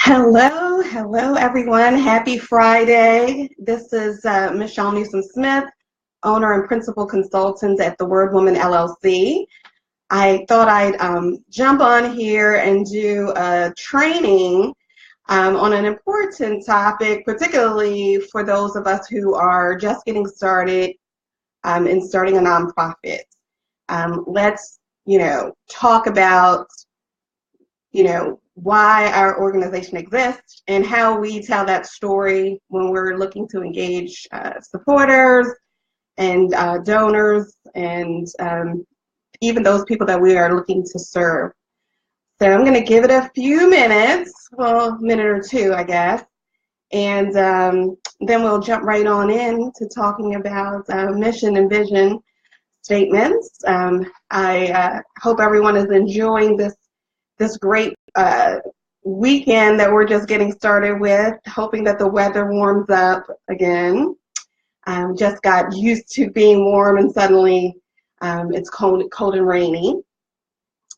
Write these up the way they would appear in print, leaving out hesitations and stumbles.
Hello everyone. Happy Friday. This is Michelle Nusum-Smith, owner and principal consultant at the Word Woman LLC. I thought I'd jump on here and do a training on an important topic, particularly for those of us who are just getting started in starting a nonprofit. Let's, talk about, why our organization exists and how we tell that story when we're looking to engage supporters and donors and even those people that we are looking to serve. So I'm going to give it a few minutes, well, a minute or two, I guess, and then we'll jump right on in to talking about mission and vision statements. I hope everyone is enjoying this great weekend that we're just getting started with, hoping that the weather warms up again. Just got used to being warm and suddenly it's cold and rainy.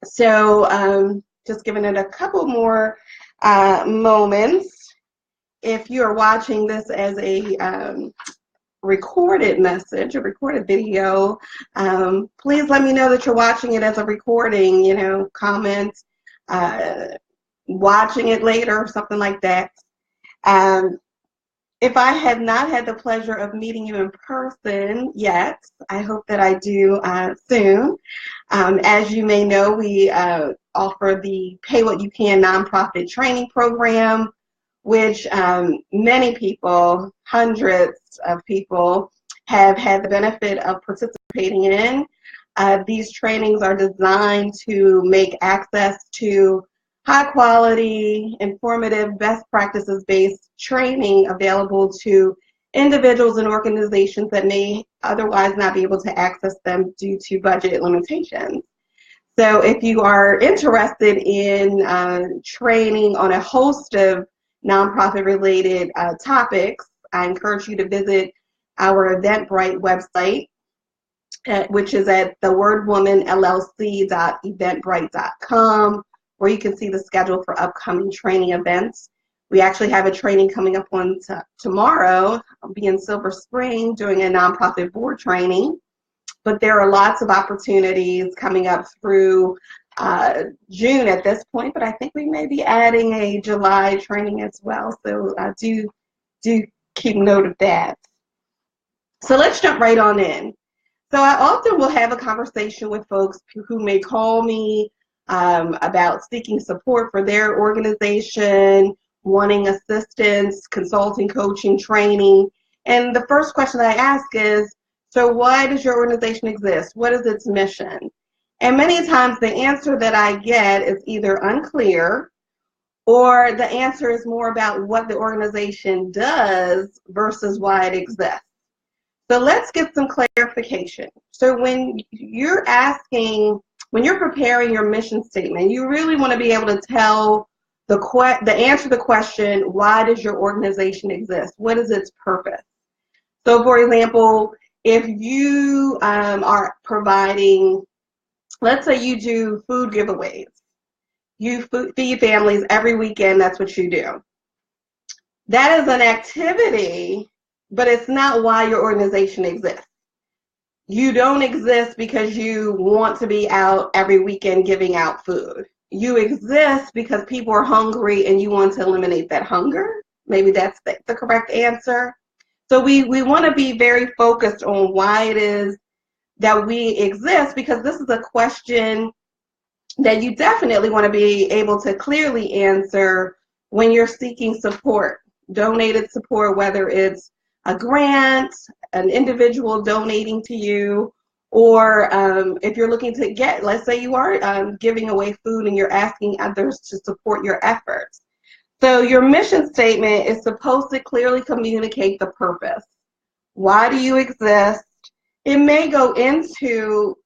So just giving it a couple more moments. If you're watching this as a recorded message, a recorded video, please let me know that you're watching it as a recording, comment, watching it later or something like that. If I have not had the pleasure of meeting you in person yet, I hope that I do soon. As you may know, we offer the Pay What You Can nonprofit training program, which many people, hundreds of people, have had the benefit of participating in. These trainings are designed to make access to high quality, informative, best practices based training available to individuals and organizations that may otherwise not be able to access them due to budget limitations. So if you are interested in training on a host of nonprofit related topics, I encourage you to visit our Eventbrite website, which is at thewordwomanllc.eventbrite.com, where you can see the schedule for upcoming training events. We actually have a training coming up on tomorrow. I'll be in Silver Spring doing a nonprofit board training, but there are lots of opportunities coming up through June at this point, but I think we may be adding a July training as well, so do keep note of that. So let's jump right on in. So I often will have a conversation with folks who may call me about seeking support for their organization, wanting assistance, consulting, coaching, training. And the first question I ask is, so why does your organization exist? What is its mission? And many times the answer that I get is either unclear or the answer is more about what the organization does versus why it exists. So let's get some clarification. So when you're preparing your mission statement, you really want to be able to tell the answer to the question, why does your organization exist? What is its purpose? So for example, if you are providing, let's say you do food giveaways. You feed families every weekend, that's what you do. That is an activity, but it's not why your organization exists. You don't exist because you want to be out every weekend giving out food. You exist because people are hungry and you want to eliminate that hunger. Maybe that's the correct answer. So we want to be very focused on why it is that we exist, because this is a question that you definitely want to be able to clearly answer when you're seeking support, donated support, whether it's a grant, an individual donating to you, or if you're looking to get, let's say you are giving away food and you're asking others to support your efforts. So your mission statement is supposed to clearly communicate the purpose. Why do you exist? It may go into,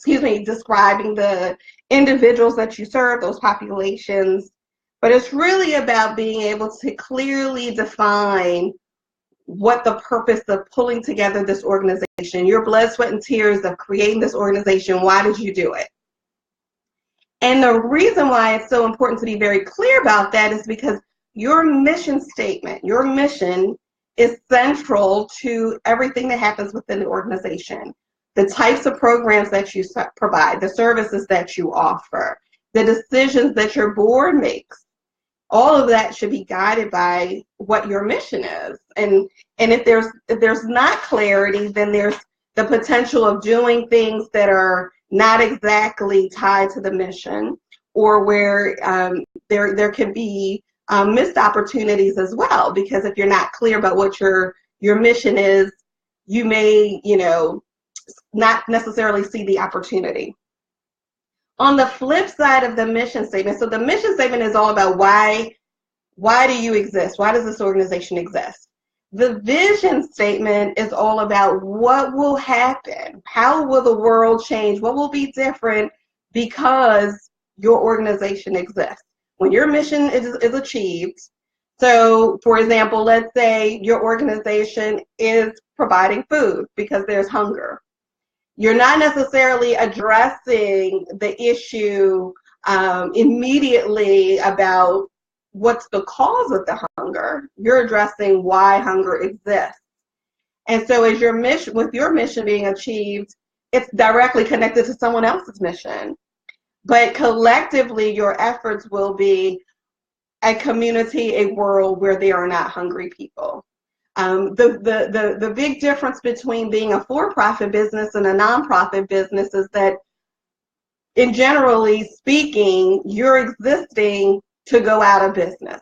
describing the individuals that you serve, those populations, but it's really about being able to clearly define what the purpose of pulling together this organization, your blood, sweat, and tears of creating this organization, why did you do it? And the reason why it's so important to be very clear about that is because your mission statement, your mission is central to everything that happens within the organization. The types of programs that you provide, the services that you offer, the decisions that your board makes, all of that should be guided by what your mission is. And if there's not clarity, then there's the potential of doing things that are not exactly tied to the mission, or where there can be missed opportunities as well. Because if you're not clear about what your mission is, you may, not necessarily see the opportunity. On the flip side of the mission statement, so the mission statement is all about why do you exist? Why does this organization exist? The vision statement is all about what will happen. How will the world change? What will be different because your organization exists? When your mission is achieved, so for example, let's say your organization is providing food because there's hunger. You're not necessarily addressing the issue immediately about what's the cause of the hunger. You're addressing why hunger exists. And so as your mission, with your mission being achieved, it's directly connected to someone else's mission. But collectively, your efforts will be a community, a world where there are not hungry people. The big difference between being a for-profit business and a nonprofit business is that, in generally speaking, you're existing to go out of business.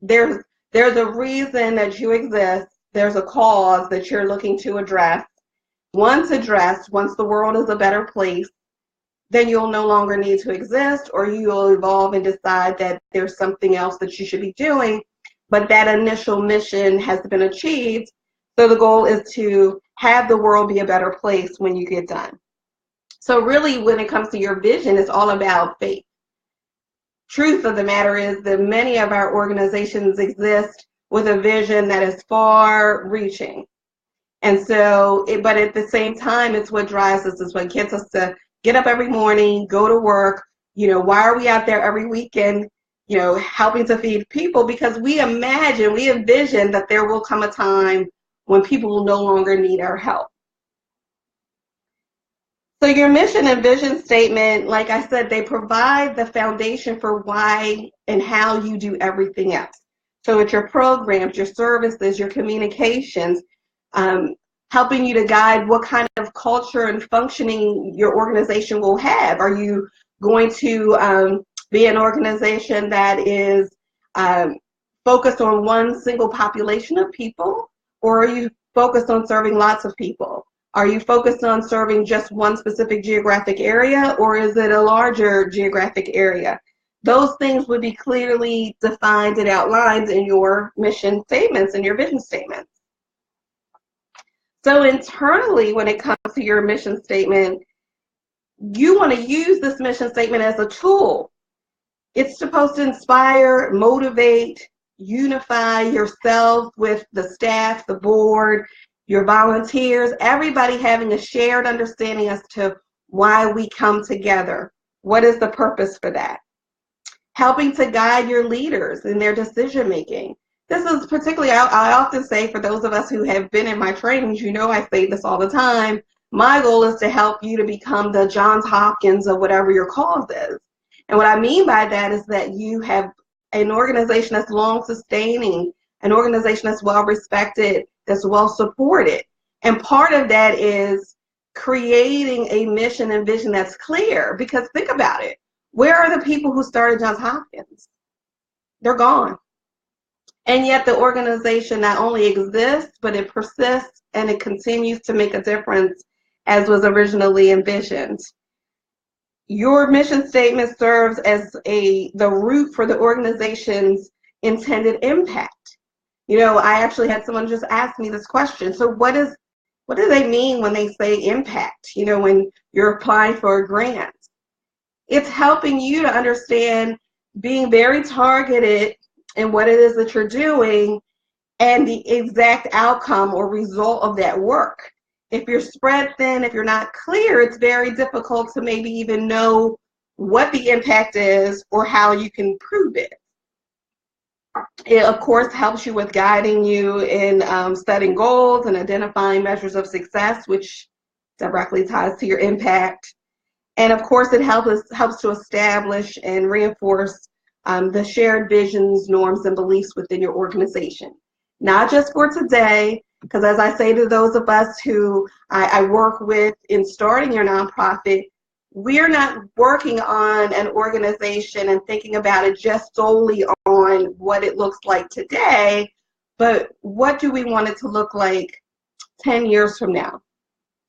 There's a reason that you exist. There's a cause that you're looking to address. Once addressed, once the world is a better place, then you'll no longer need to exist, or you'll evolve and decide that there's something else that you should be doing. But that initial mission has been achieved. So the goal is to have the world be a better place when you get done. So really, when it comes to your vision, it's all about faith. Truth of the matter is that many of our organizations exist with a vision that is far reaching. And so, but at the same time, it's what drives us, it's what gets us to get up every morning, go to work. Why are we out there every weekend, helping to feed people? Because we envision that there will come a time when people will no longer need our help. So your mission and vision statement, like I said, they provide the foundation for why and how you do everything else. So it's your programs, your services, your communications, helping you to guide what kind of culture and functioning your organization will have. Are you going to be an organization that is focused on one single population of people, or are you focused on serving lots of people? Are you focused on serving just one specific geographic area, or is it a larger geographic area? Those things would be clearly defined and outlined in your mission statements and your vision statements. So internally, when it comes to your mission statement, you want to use this mission statement as a tool. It's supposed to inspire, motivate, unify yourself with the staff, the board, your volunteers, everybody having a shared understanding as to why we come together. What is the purpose for that? Helping to guide your leaders in their decision making. This is particularly, I often say, for those of us who have been in my trainings, I say this all the time, my goal is to help you to become the Johns Hopkins of whatever your cause is. And what I mean by that is that you have an organization that's long sustaining, an organization that's well respected, that's well supported. And part of that is creating a mission and vision that's clear. Because think about it, where are the people who started Johns Hopkins? They're gone. And yet the organization not only exists, but it persists and it continues to make a difference as was originally envisioned. Your mission statement serves as the root for the organization's intended impact. I actually had someone just ask me this question. So what do they mean when they say impact? When you're applying for a grant, it's helping you to understand being very targeted in what it is that you're doing and the exact outcome or result of that work. If you're spread thin, if you're not clear, it's very difficult to maybe even know what the impact is, or how you can prove it. It, of course, helps you with guiding you in setting goals and identifying measures of success, which directly ties to your impact. And of course, it helps to establish and reinforce the shared visions, norms, and beliefs within your organization. Not just for today, because as I say to those of us who I work with in starting your nonprofit, we're not working on an organization and thinking about it just solely on what it looks like today, but what do we want it to look like 10 years from now,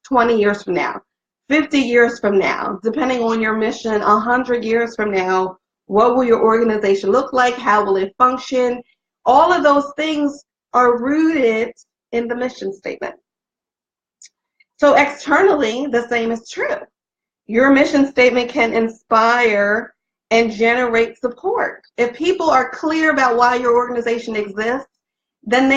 20 years from now, 50 years from now, depending on your mission, 100 years from now, what will your organization look like? How will it function? All of those things are rooted in the mission statement. So externally, the same is true. Your mission statement can inspire and generate support. If people are clear about why your organization exists, then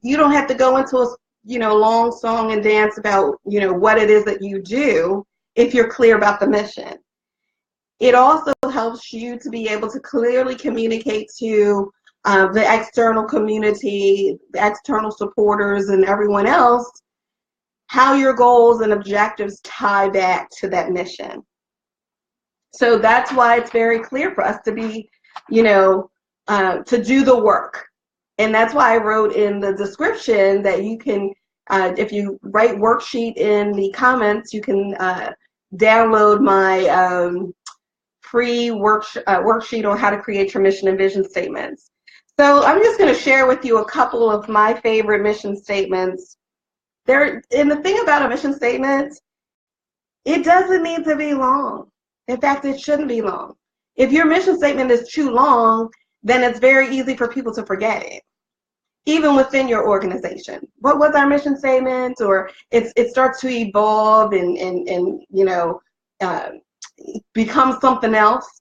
you don't have to go into a long song and dance about what it is that you do if you're clear about the mission. It also helps you to be able to clearly communicate to the external community, the external supporters, and everyone else how your goals and objectives tie back to that mission. So that's why it's very clear for us to be, to do the work. And that's why I wrote in the description that you can, if you write worksheet in the comments, you can download my free worksheet on how to create your mission and vision statements. So I'm just going to share with you a couple of my favorite mission statements. And the thing about a mission statement, it doesn't need to be long. In fact, it shouldn't be long. If your mission statement is too long, then it's very easy for people to forget it, even within your organization. What was our mission statement? Or it starts to evolve and become something else.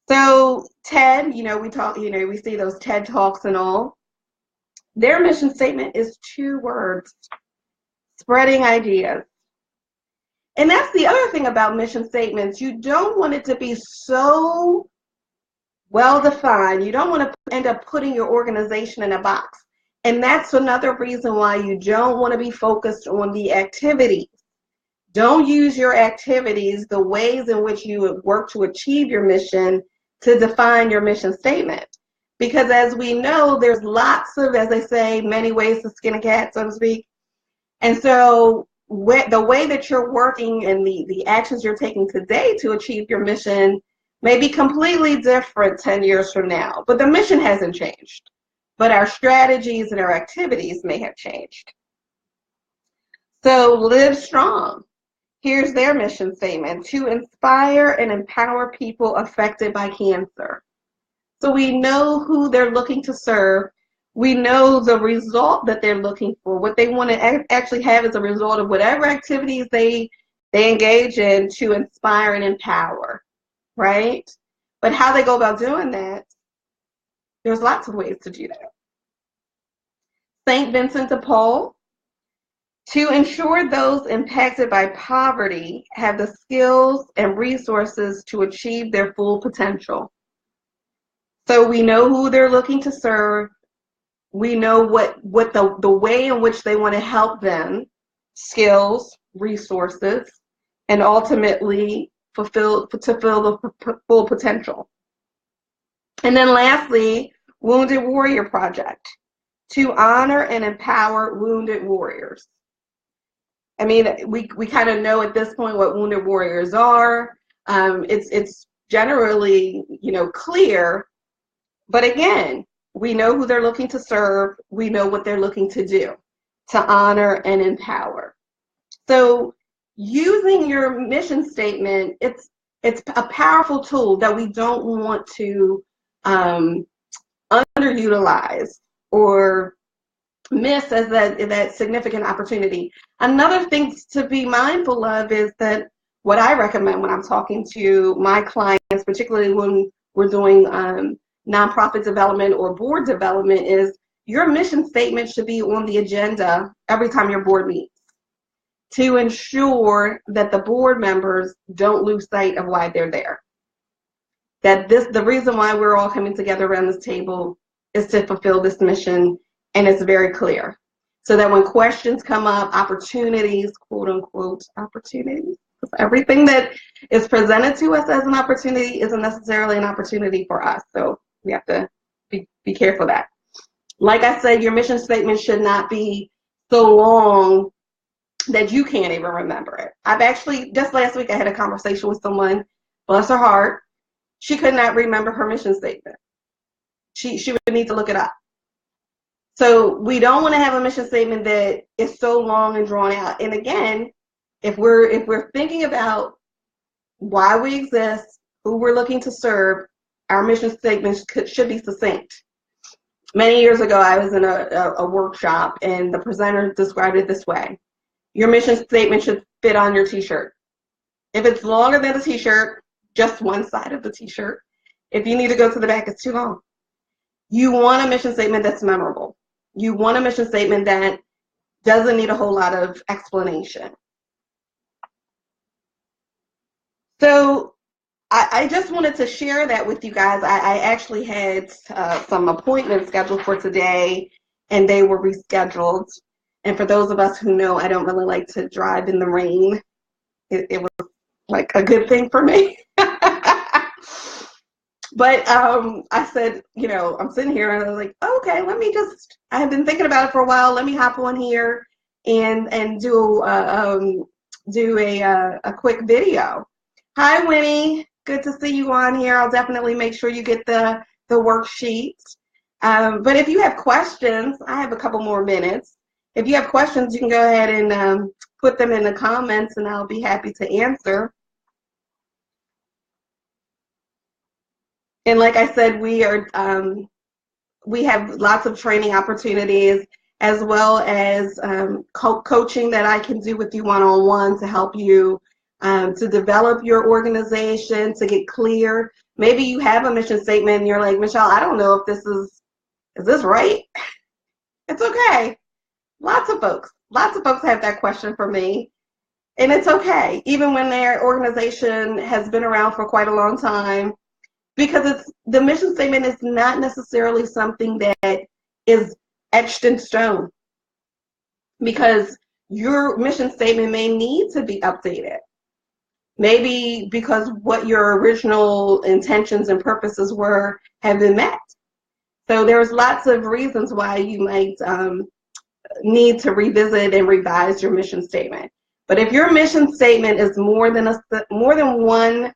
So TED, we see those TED Talks and all. Their mission statement is 2 words: spreading ideas. And that's the other thing about mission statements. You don't want it to be so well defined. You don't want to end up putting your organization in a box. And that's another reason why you don't want to be focused on the activities. Don't use your activities, the ways in which you would work to achieve your mission, to define your mission statement. Because as we know, there's lots of, as they say, many ways to skin a cat, so to speak. And so the way that you're working and the actions you're taking today to achieve your mission may be completely different 10 years from now. But the mission hasn't changed. But our strategies and our activities may have changed. So live strong. Here's their mission statement: to inspire and empower people affected by cancer. So we know who they're looking to serve. We know the result that they're looking for. What they want to actually have as a result of whatever activities they engage in, to inspire and empower, right? But how they go about doing that, there's lots of ways to do that. St. Vincent de Paul: to ensure those impacted by poverty have the skills and resources to achieve their full potential. So we know who they're looking to serve. We know what the way in which they want to help them, skills, resources, and ultimately fulfill the full potential. And then lastly, Wounded Warrior Project: to honor and empower wounded warriors. I mean, we kind of know at this point what wounded warriors are. It's generally, clear. But again, we know who they're looking to serve. We know what they're looking to do, to honor and empower. So using your mission statement, it's a powerful tool that we don't want to underutilize or miss as that significant opportunity. Another thing to be mindful of is that what I recommend when I'm talking to my clients, particularly when we're doing nonprofit development or board development, is your mission statement should be on the agenda every time your board meets, to ensure that the board members don't lose sight of why they're there. that the reason why we're all coming together around this table is to fulfill this mission, and it's very clear. So that when questions come up, opportunities, quote unquote, opportunities, everything that is presented to us as an opportunity isn't necessarily an opportunity for us. So we have to be careful of that. Like I said, your mission statement should not be so long that you can't even remember it. I've actually, just last week I had a conversation with someone, bless her heart, she could not remember her mission statement. She would need to look it up. So we don't want to have a mission statement that is so long and drawn out. And again, if we're thinking about why we exist, who we're looking to serve, our mission statements should be succinct. Many years ago, I was in a workshop, and the presenter described it this way. Your mission statement should fit on your t-shirt. If it's longer than the t-shirt, just one side of the t-shirt. If you need to go to the back, it's too long. You want a mission statement that's memorable. You want a mission statement that doesn't need a whole lot of explanation. So I just wanted to share that with you guys. I actually had some appointments scheduled for today, and they were rescheduled. And for those of us who know, I don't really like to drive in the rain. It was like a good thing for me. But I said, you know, I'm sitting here and I was like, okay, I have been thinking about it for a while. Let me hop on here and do a quick video. Hi, Winnie. Good to see you on here. I'll definitely make sure you get the worksheet. But if you have questions, I have a couple more minutes. If you have questions, you can go ahead and put them in the comments, and I'll be happy to answer. And like I said, we have lots of training opportunities, as well as coaching that I can do with you one-on-one to help you to develop your organization, to get clear. Maybe you have a mission statement and you're like, Michelle, I don't know if is this right? It's okay. Lots of folks have that question for me, and it's okay, even when their organization has been around for quite a long time, because the mission statement is not necessarily something that is etched in stone, because your mission statement may need to be updated. Maybe because what your original intentions and purposes were have been met. So there's lots of reasons why you might need to revisit and revise your mission statement. But if your mission statement is more than one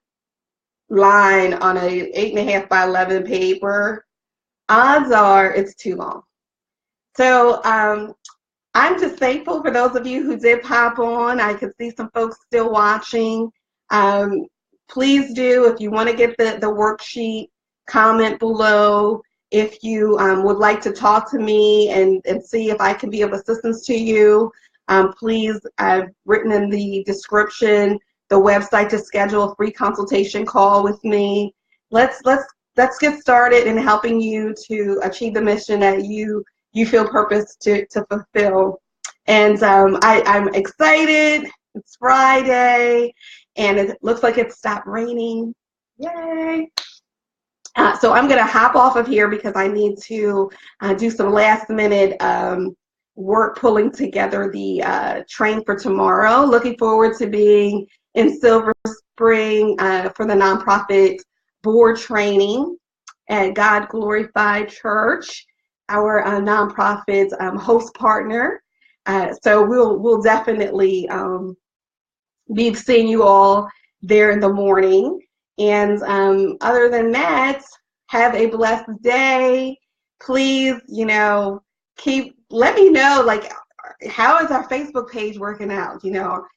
line on a 8.5 by 11 paper, odds are it's too long. So I'm just thankful for those of you who did pop on. I could see some folks still watching. Please do, if you want to get the worksheet, comment below. If you would like to talk to me and see if I can be of assistance to you, please, I've written in the description the website to schedule a free consultation call with me. Let's get started in helping you to achieve the mission that you feel purpose to fulfill. And I'm excited. It's Friday, and it looks like it stopped raining. Yay! So I'm going to hop off of here because I need to do some last minute work pulling together the train for tomorrow. Looking forward to being in Silver Spring for the nonprofit board training at God Glorified Church, our nonprofit host partner. So we'll definitely be seeing you all there in the morning. And other than that, have a blessed day. Please, let me know, like, how is our Facebook page working out?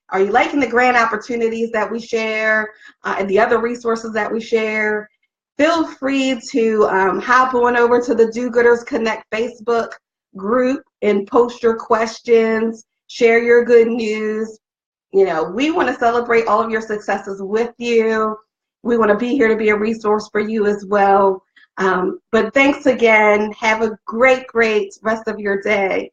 Are you liking the grant opportunities that we share and the other resources that we share? Feel free to hop on over to the Do-Gooders Connect Facebook group and post your questions, share your good news. We want to celebrate all of your successes with you. We want to be here to be a resource for you as well. But thanks again. Have a great rest of your day.